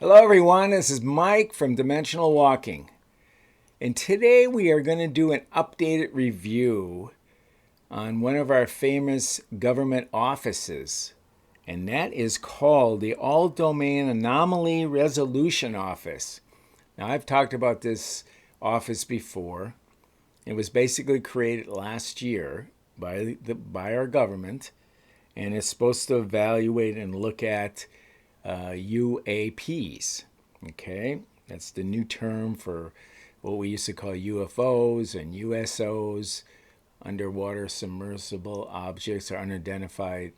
Hello, everyone. This is Mike from Dimensional Walking. And today we are going to do an updated review on one of our famous government offices. And that is called the All-Domain Anomaly Resolution Office. Now, I've talked about this office before. It was basically created last year by our government, and it's supposed to evaluate and look at UAPs. Okay, that's the new term for what we used to call UFOs and USOs, underwater submersible objects or unidentified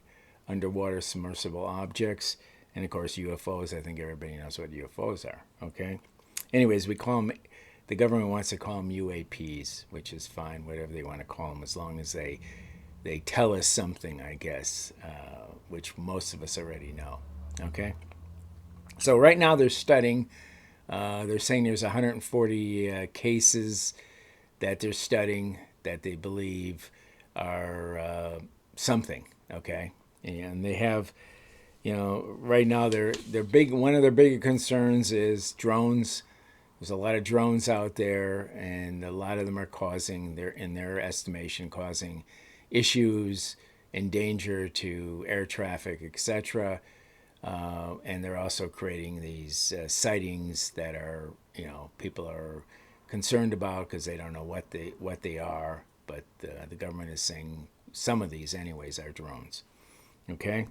underwater submersible objects. And of course, UFOs, I think everybody knows what UFOs are. Okay, anyways, the government wants to call them UAPs, which is fine, whatever they want to call them, as long as they tell us something, I guess, which most of us already know. Okay, so right now they're studying. They're saying there's 140 cases that they're studying that they believe are something. Okay, and they have, right now they're big. One of their bigger concerns is drones. There's a lot of drones out there, and a lot of them are in their estimation, causing issues and danger to air traffic, etc. And they're also creating these sightings that are, people are concerned about because they don't know what they are. But the government is saying some of these, anyways, are drones. Okay.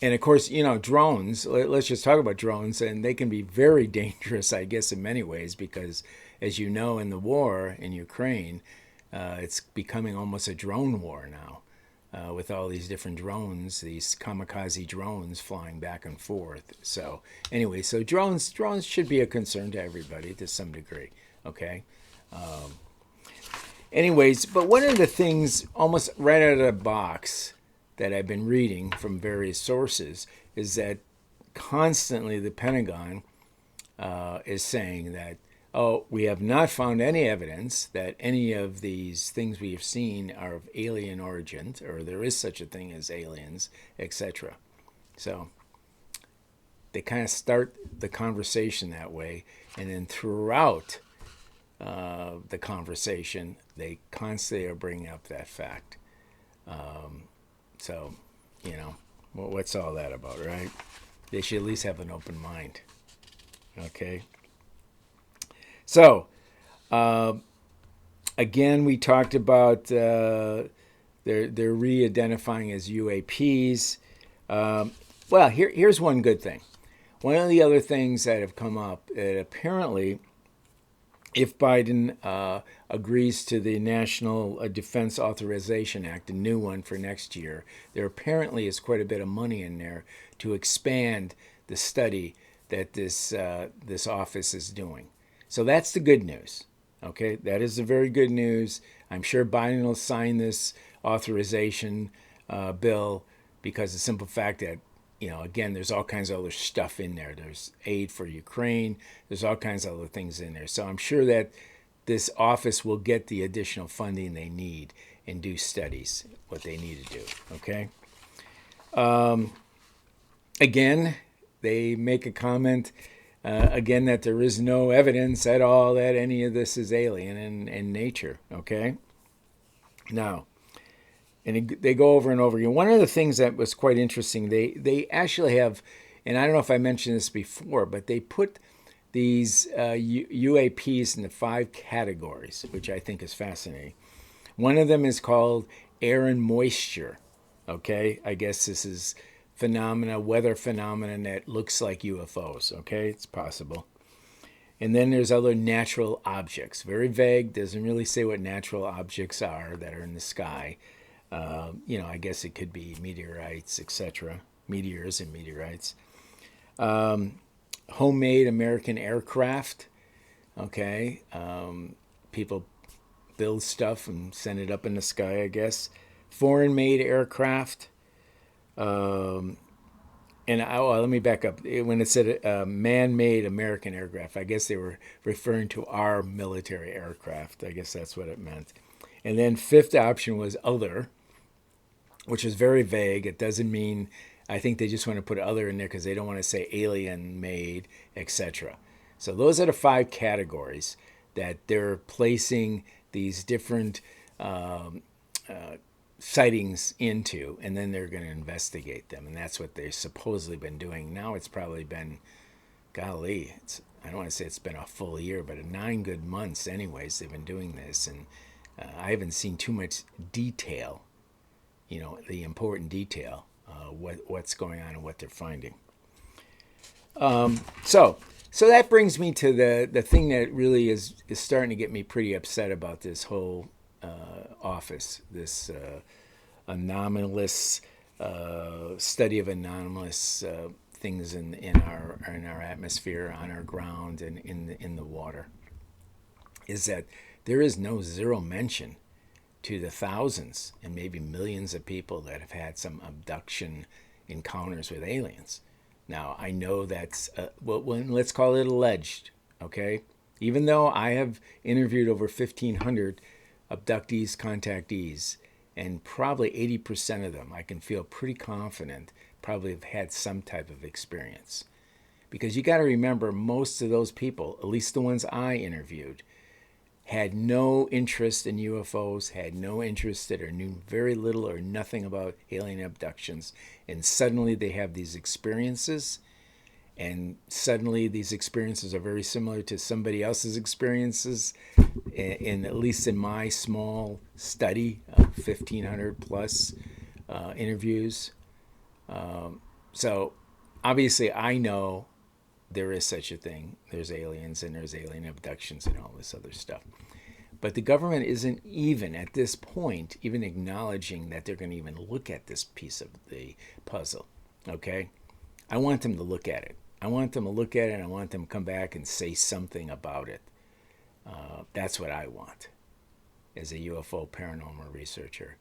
And of course, drones. Let's just talk about drones, and they can be very dangerous, I guess, in many ways, because, as you know, in the war in Ukraine, it's becoming almost a drone war now. With all these different drones, these kamikaze drones flying back and forth. So anyway, so drones should be a concern to everybody to some degree. Okay. Anyways, but one of the things almost right out of the box that I've been reading from various sources is that constantly the Pentagon is saying that, oh, we have not found any evidence that any of these things we have seen are of alien origin, or there is such a thing as aliens, etc. So they kind of start the conversation that way, and then throughout the conversation, they constantly are bringing up that fact. So, what's all that about, right? They should at least have an open mind. Okay. So, again, we talked about they're re-identifying as UAPs. Well, here's one good thing. One of the other things that have come up, apparently, if Biden agrees to the National Defense Authorization Act, a new one for next year, there apparently is quite a bit of money in there to expand the study that this office is doing. So that's the good news. Okay, that is the very good news. I'm sure Biden will sign this authorization bill because the simple fact that, again, there's all kinds of other stuff in there. There's aid for Ukraine. There's all kinds of other things in there. So I'm sure that this office will get the additional funding they need and do studies, what they need to do. Okay. Again, they make a comment. Again, that there is no evidence at all that any of this is alien in nature. Okay. Now, and they go over and over again. One of the things that was quite interesting, they actually have, and I don't know if I mentioned this before, but they put these UAPs into 5 categories, which I think is fascinating. One of them is called air and moisture. Okay, I guess this is weather phenomenon that looks like UFOs. Okay, it's possible. And then there's other natural objects. Very vague, doesn't really say what natural objects are that are in the sky. I guess it could be meteorites, etc. Meteors and meteorites. Homemade American aircraft. Okay, people build stuff and send it up in the sky, I guess. Foreign-made aircraft. Let me back up. When it said man-made American aircraft, I guess they were referring to our military aircraft. I guess that's what it meant. And then 5th option was other, which is very vague. It doesn't mean I think they just want to put other in there because they don't want to say alien made, etc. So those are the 5 categories that they're placing these different sightings into, and then they're going to investigate them. And that's what they've supposedly been doing. Now it's probably been, golly, I don't want to say it's been a full year, but 9 good months anyways they've been doing this. And I haven't seen too much detail, the important detail, what's going on and what they're finding. So that brings me to the thing that really is starting to get me pretty upset about this whole office, this anomalous study of anomalous things in our atmosphere, on our ground, and in the water, is that there is no zero mention to the thousands and maybe millions of people that have had some abduction encounters with aliens. Now, I know that's, let's call it alleged, okay? Even though I have interviewed over 1,500 abductees, contactees, and probably 80% of them, I can feel pretty confident, probably have had some type of experience. Because you got to remember, most of those people, at least the ones I interviewed, had no interest in UFOs, had no interest in or knew very little or nothing about alien abductions. And suddenly they have these experiences, and suddenly these experiences are very similar to somebody else's experiences, in at least in my small study of 1,500 plus interviews. So obviously I know there is such a thing. There's aliens and there's alien abductions and all this other stuff. But the government isn't even at this point even acknowledging that they're going to even look at this piece of the puzzle. Okay? I want them to look at it. I want them to look at it, and I want them to come back and say something about it. That's what I want as a UFO paranormal researcher.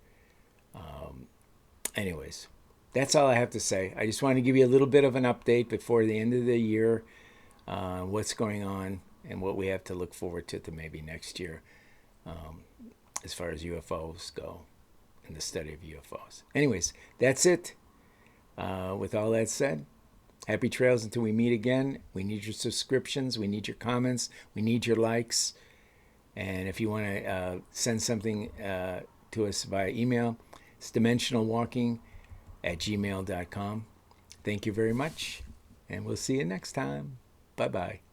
Anyways, that's all I have to say. I just wanted to give you a little bit of an update before the end of the year, what's going on and what we have to look forward to maybe next year, as far as UFOs go and the study of UFOs. Anyways, that's it. With all that said, happy trails until we meet again. We need your subscriptions. We need your comments. We need your likes. And if you want to send something to us via email, it's dimensionalwalking@gmail.com. Thank you very much, and we'll see you next time. Bye-bye.